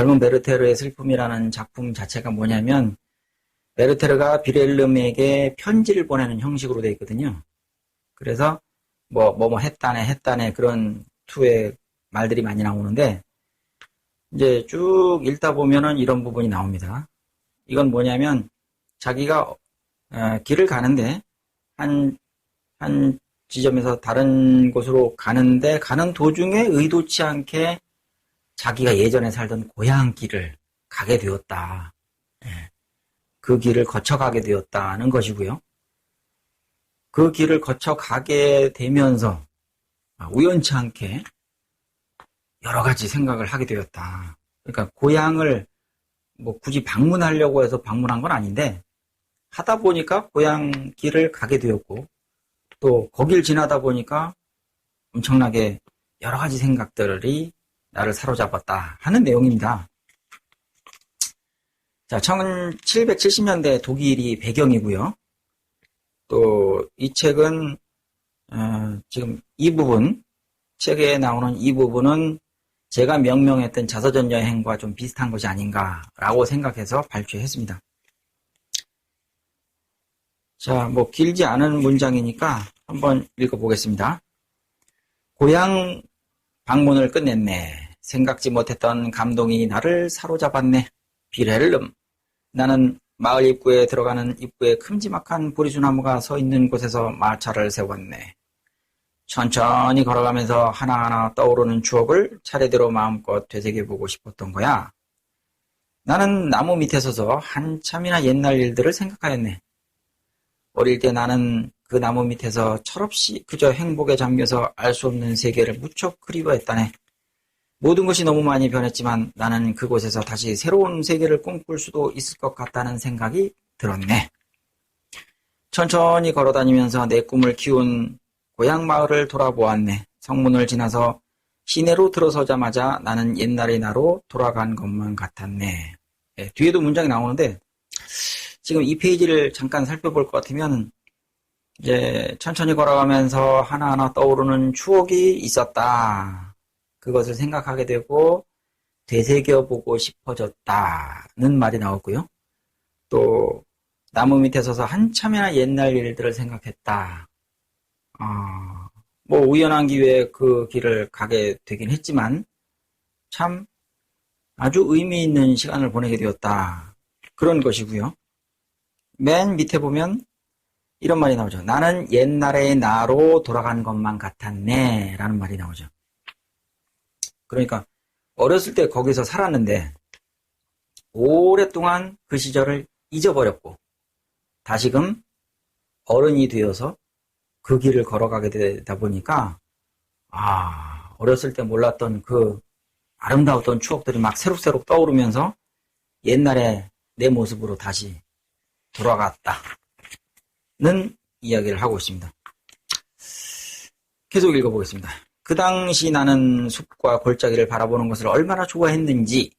젊은 베르테르의 슬픔이라는 작품 자체가 뭐냐면 베르테르가 빌헬름에게 편지를 보내는 형식으로 되어 있거든요. 그래서 뭐 했다네 그런 투의 말들이 많이 나오는데 이제 쭉 읽다 보면은 이런 부분이 나옵니다. 이건 뭐냐면 자기가 길을 가는데 한 지점에서 다른 곳으로 가는데 가는 도중에 의도치 않게 자기가 예전에 살던 고향길을 가게 되었다. 그 길을 거쳐가게 되었다는 것이고요. 그 길을 거쳐가게 되면서 우연치 않게 여러 가지 생각을 하게 되었다. 그러니까 고향을 뭐 굳이 방문하려고 해서 방문한 건 아닌데 하다 보니까 고향 길을 가게 되었고 또 거길 지나다 보니까 엄청나게 여러 가지 생각들이 나를 사로잡았다 하는 내용입니다. 자, 1770년대 독일이 배경이고요. 또 이 책은 지금 이 부분, 책에 나오는 이 부분은 제가 명명했던 자서전 여행과 좀 비슷한 것이 아닌가라고 생각해서 발췌했습니다. 자, 뭐 길지 않은 문장이니까 한번 읽어보겠습니다. 고향 방문을 끝냈네. 생각지 못했던 감동이 나를 사로잡았네. 빌헬름. 나는 마을 입구에 들어가는 입구에 큼지막한 보리수나무가 서 있는 곳에서 마차를 세웠네. 천천히 걸어가면서 하나하나 떠오르는 추억을 차례대로 마음껏 되새겨보고 싶었던 거야. 나는 나무 밑에 서서 한참이나 옛날 일들을 생각하였네. 어릴 때 나는 그 나무 밑에서 철없이 그저 행복에 잠겨서 알 수 없는 세계를 무척 그리워했다네. 모든 것이 너무 많이 변했지만 나는 그곳에서 다시 새로운 세계를 꿈꿀 수도 있을 것 같다는 생각이 들었네. 천천히 걸어다니면서 내 꿈을 키운 고향 마을을 돌아보았네. 성문을 지나서 시내로 들어서자마자 나는 옛날의 나로 돌아간 것만 같았네. 네, 뒤에도 문장이 나오는데 지금 이 페이지를 잠깐 살펴볼 것 같으면 이제 천천히 걸어가면서 하나하나 떠오르는 추억이 있었다. 그것을 생각하게 되고 되새겨보고 싶어졌다는 말이 나왔고요. 또 나무 밑에 서서 한참이나 옛날 일들을 생각했다. 뭐 우연한 기회에 그 길을 가게 되긴 했지만 참 아주 의미 있는 시간을 보내게 되었다. 그런 것이고요. 맨 밑에 보면 이런 말이 나오죠. 나는 옛날의 나로 돌아간 것만 같았네 라는 말이 나오죠. 그러니까 어렸을 때 거기서 살았는데 오랫동안 그 시절을 잊어버렸고 다시금 어른이 되어서 그 길을 걸어가게 되다 보니까 어렸을 때 몰랐던 그 아름다웠던 추억들이 막 새록새록 떠오르면서 옛날에 내 모습으로 다시 돌아갔다는 이야기를 하고 있습니다. 계속 읽어보겠습니다. 그 당시 나는 숲과 골짜기를 바라보는 것을 얼마나 좋아했는지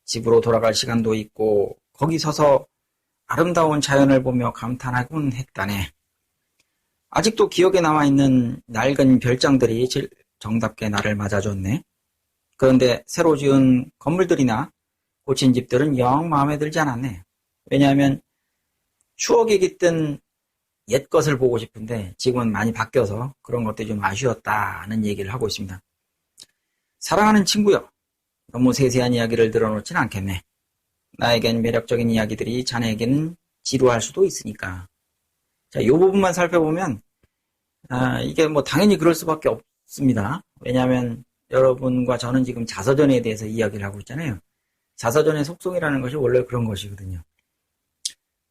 집으로 돌아갈 시간도 있고 거기 서서 아름다운 자연을 보며 감탄하곤 했다네. 아직도 기억에 남아있는 낡은 별장들이 정답게 나를 맞아줬네. 그런데 새로 지은 건물들이나 고친 집들은 영 마음에 들지 않았네. 왜냐하면 추억이 깃든 옛 것을 보고 싶은데 지금은 많이 바뀌어서 그런 것들이 좀 아쉬웠다는 얘기를 하고 있습니다. 사랑하는 친구요. 너무 세세한 이야기를 들어놓진 않겠네. 나에겐 매력적인 이야기들이 자네에게는 지루할 수도 있으니까. 자, 이 부분만 살펴보면 이게 뭐 당연히 그럴 수밖에 없습니다. 왜냐하면 여러분과 저는 지금 자서전에 대해서 이야기를 하고 있잖아요. 자서전의 속성이라는 것이 원래 그런 것이거든요.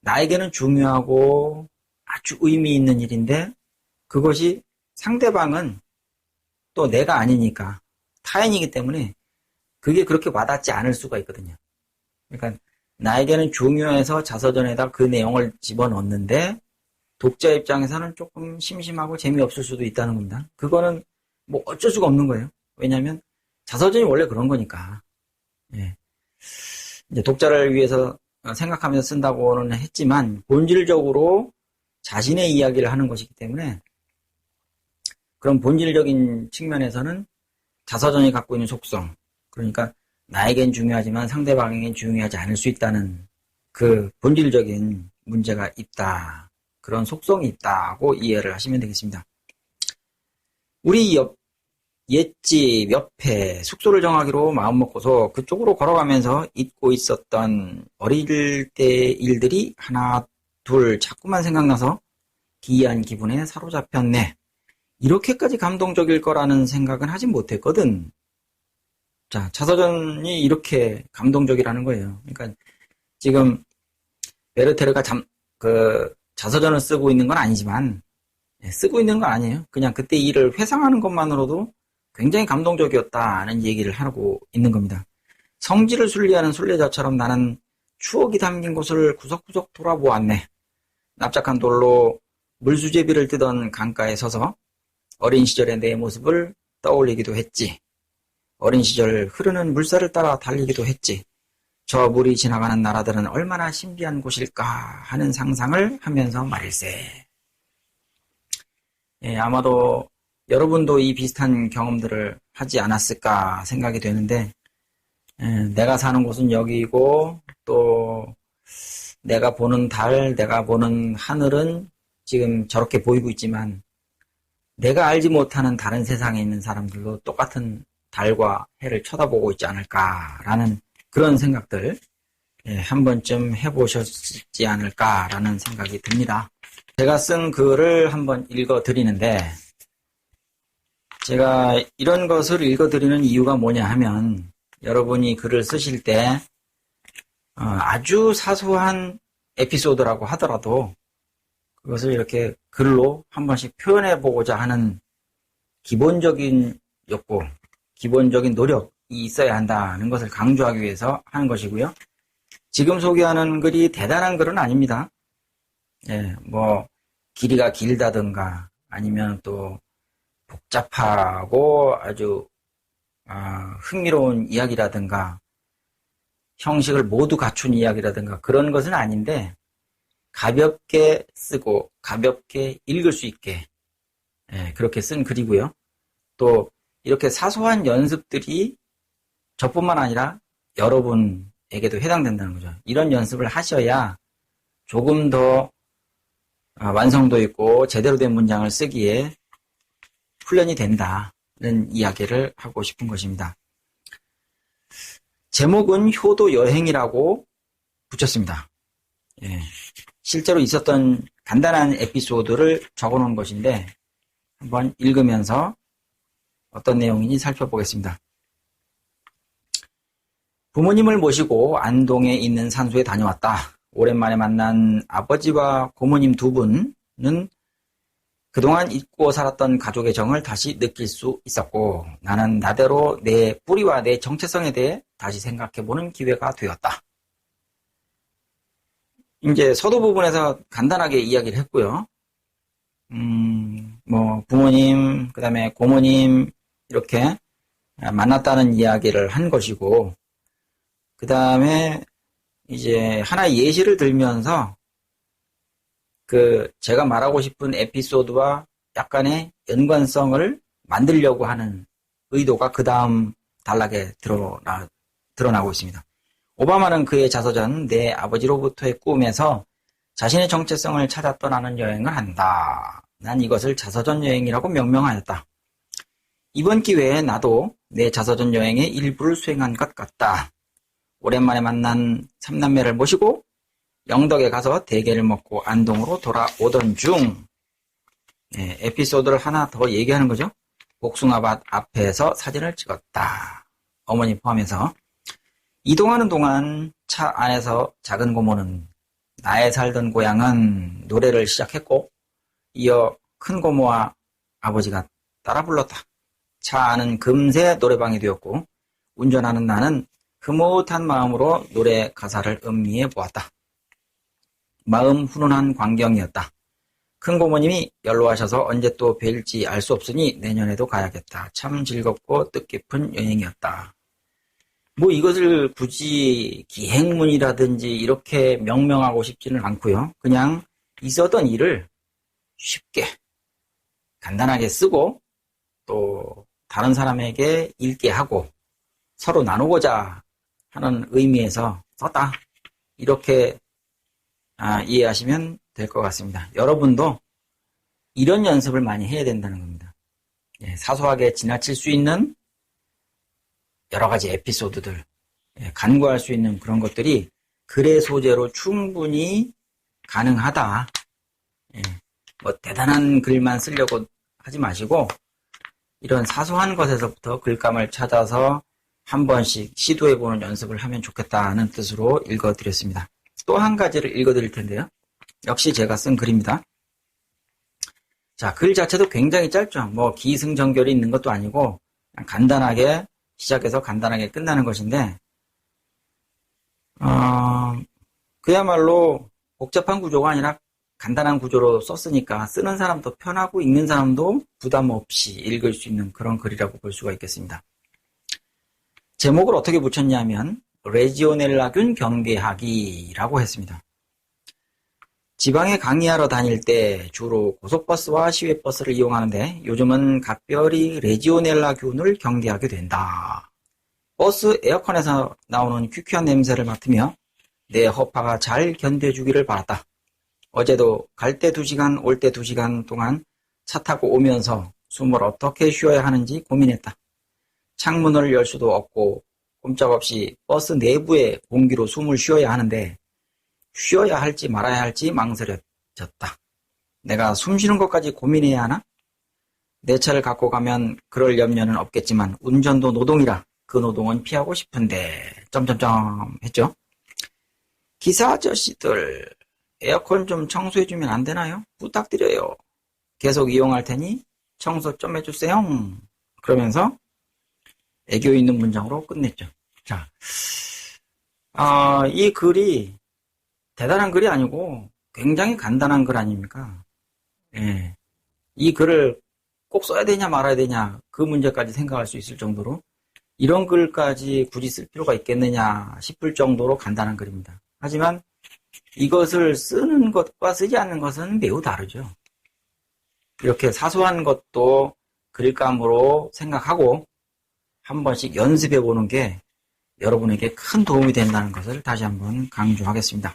나에게는 중요하고 아주 의미 있는 일인데 그것이 상대방은 또 내가 아니니까 타인이기 때문에 그게 그렇게 와닿지 않을 수가 있거든요. 그러니까 나에게는 중요해서 자서전에다 그 내용을 집어넣는데 독자 입장에서는 조금 심심하고 재미없을 수도 있다는 겁니다. 그거는 뭐 어쩔 수가 없는 거예요. 왜냐하면 자서전이 원래 그런 거니까. 예. 이제 독자를 위해서 생각하면서 쓴다고는 했지만 본질적으로 자신의 이야기를 하는 것이기 때문에 그런 본질적인 측면에서는 자서전이 갖고 있는 속성, 그러니까 나에겐 중요하지만 상대방에겐 중요하지 않을 수 있다는 그 본질적인 문제가 있다. 그런 속성이 있다고 이해를 하시면 되겠습니다. 우리 옛집 옆에 숙소를 정하기로 마음먹고서 그쪽으로 걸어가면서 잊고 있었던 어릴 때 일들이 하나 둘 자꾸만 생각나서 기이한 기분에 사로잡혔네. 이렇게까지 감동적일 거라는 생각은 하지 못했거든. 자, 자서전이 이렇게 감동적이라는 거예요. 그러니까 지금 베르테르가 자서전을 쓰고 있는 건 아니지만, 쓰고 있는 건 아니에요. 그냥 그때 일을 회상하는 것만으로도 굉장히 감동적이었다는 얘기를 하고 있는 겁니다. 성질을 순리하는 순례자처럼 나는 추억이 담긴 곳을 구석구석 돌아보았네. 납작한 돌로 물수제비를 뜨던 강가에 서서 어린 시절의 내 모습을 떠올리기도 했지. 어린 시절 흐르는 물살을 따라 달리기도 했지. 저 물이 지나가는 나라들은 얼마나 신비한 곳일까 하는 상상을 하면서 말일세. 예, 아마도 여러분도 이 비슷한 경험들을 하지 않았을까 생각이 되는데, 내가 사는 곳은 여기고 또 내가 보는 달, 내가 보는 하늘은 지금 저렇게 보이고 있지만 내가 알지 못하는 다른 세상에 있는 사람들도 똑같은 달과 해를 쳐다보고 있지 않을까라는 그런 생각들 한 번쯤 해보셨지 않을까라는 생각이 듭니다. 제가 쓴 글을 한번 읽어드리는데, 제가 이런 것을 읽어드리는 이유가 뭐냐 하면, 여러분이 글을 쓰실 때 아주 사소한 에피소드라고 하더라도 그것을 이렇게 글로 한 번씩 표현해 보고자 하는 기본적인 욕구, 기본적인 노력이 있어야 한다는 것을 강조하기 위해서 하는 것이고요. 지금 소개하는 글이 대단한 글은 아닙니다. 뭐 길이가 길다든가 아니면 또 복잡하고 아주 흥미로운 이야기라든가 형식을 모두 갖춘 이야기라든가 그런 것은 아닌데, 가볍게 쓰고 가볍게 읽을 수 있게 그렇게 쓴 글이고요. 또 이렇게 사소한 연습들이 저뿐만 아니라 여러분에게도 해당된다는 거죠. 이런 연습을 하셔야 조금 더 완성도 있고 제대로 된 문장을 쓰기에 훈련이 된다는 이야기를 하고 싶은 것입니다. 제목은 효도 여행이라고 붙였습니다. 실제로 있었던 간단한 에피소드를 적어놓은 것인데 한번 읽으면서 어떤 내용인지 살펴보겠습니다. 부모님을 모시고 안동에 있는 산소에 다녀왔다. 오랜만에 만난 아버지와 고모님 두 분은 그동안 잊고 살았던 가족의 정을 다시 느낄 수 있었고, 나는 나대로 내 뿌리와 내 정체성에 대해 다시 생각해보는 기회가 되었다. 이제 서두 부분에서 간단하게 이야기를 했고요. 뭐 부모님, 그 다음에 고모님 이렇게 만났다는 이야기를 한 것이고, 그 다음에 이제 하나의 예시를 들면서 제가 말하고 싶은 에피소드와 약간의 연관성을 만들려고 하는 의도가 그 다음 단락에 드러나고 있습니다. 오바마는 그의 자서전 내 아버지로부터의 꿈에서 자신의 정체성을 찾아 떠나는 여행을 한다. 난 이것을 자서전 여행이라고 명명하였다. 이번 기회에 나도 내 자서전 여행의 일부를 수행한 것 같다. 오랜만에 만난 삼남매를 모시고 영덕에 가서 대게를 먹고 안동으로 돌아오던 중, 에피소드를 하나 더 얘기하는 거죠. 복숭아밭 앞에서 사진을 찍었다. 어머니 포함해서. 이동하는 동안 차 안에서 작은 고모는 나의 살던 고향은 노래를 시작했고, 이어 큰 고모와 아버지가 따라 불렀다. 차 안은 금세 노래방이 되었고, 운전하는 나는 흐뭇한 마음으로 노래 가사를 음미해 보았다. 마음 훈훈한 광경이었다. 큰 고모님이 연로하셔서 언제 또 뵐지 알 수 없으니 내년에도 가야겠다. 참 즐겁고 뜻깊은 여행이었다. 뭐 이것을 굳이 기행문이라든지 이렇게 명명하고 싶지는 않고요. 그냥 있었던 일을 쉽게 간단하게 쓰고 또 다른 사람에게 읽게 하고 서로 나누고자 하는 의미에서 썼다. 이렇게 이해하시면 될 것 같습니다. 여러분도 이런 연습을 많이 해야 된다는 겁니다. 예, 사소하게 지나칠 수 있는 여러 가지 에피소드들, 간구할 수 있는 그런 것들이 글의 소재로 충분히 가능하다. 뭐 대단한 글만 쓰려고 하지 마시고 이런 사소한 것에서부터 글감을 찾아서 한 번씩 시도해보는 연습을 하면 좋겠다는 뜻으로 읽어드렸습니다. 또 한 가지를 읽어드릴 텐데요. 역시 제가 쓴 글입니다. 자, 글 자체도 굉장히 짧죠. 뭐 기승전결이 있는 것도 아니고 그냥 간단하게 시작해서 간단하게 끝나는 것인데 그야말로 복잡한 구조가 아니라 간단한 구조로 썼으니까 쓰는 사람도 편하고 읽는 사람도 부담 없이 읽을 수 있는 그런 글이라고 볼 수가 있겠습니다. 제목을 어떻게 붙였냐면 레지오넬라균 경계하기라고 했습니다. 지방에 강의하러 다닐 때 주로 고속버스와 시외버스를 이용하는데 요즘은 각별히 레지오넬라균을 경계하게 된다. 버스 에어컨에서 나오는 퀴퀴한 냄새를 맡으며 내 허파가 잘 견뎌주기를 바랐다. 어제도 갈 때 2시간, 올 때 2시간 동안 차 타고 오면서 숨을 어떻게 쉬어야 하는지 고민했다. 창문을 열 수도 없고 꼼짝없이 버스 내부의 공기로 숨을 쉬어야 하는데 쉬어야 할지 말아야 할지 망설여졌다. 내가 숨 쉬는 것까지 고민해야 하나? 내 차를 갖고 가면 그럴 염려는 없겠지만 운전도 노동이라 그 노동은 피하고 싶은데 점점점 했죠. 기사 아저씨들 에어컨 좀 청소해주면 안 되나요? 부탁드려요. 계속 이용할 테니 청소 좀 해주세요. 그러면서 애교 있는 문장으로 끝냈죠. 자, 이 글이 대단한 글이 아니고 굉장히 간단한 글 아닙니까? 예. 이 글을 꼭 써야 되냐 말아야 되냐 그 문제까지 생각할 수 있을 정도로 이런 글까지 굳이 쓸 필요가 있겠느냐 싶을 정도로 간단한 글입니다. 하지만 이것을 쓰는 것과 쓰지 않는 것은 매우 다르죠. 이렇게 사소한 것도 글감으로 생각하고 한 번씩 연습해 보는 게 여러분에게 큰 도움이 된다는 것을 다시 한번 강조하겠습니다.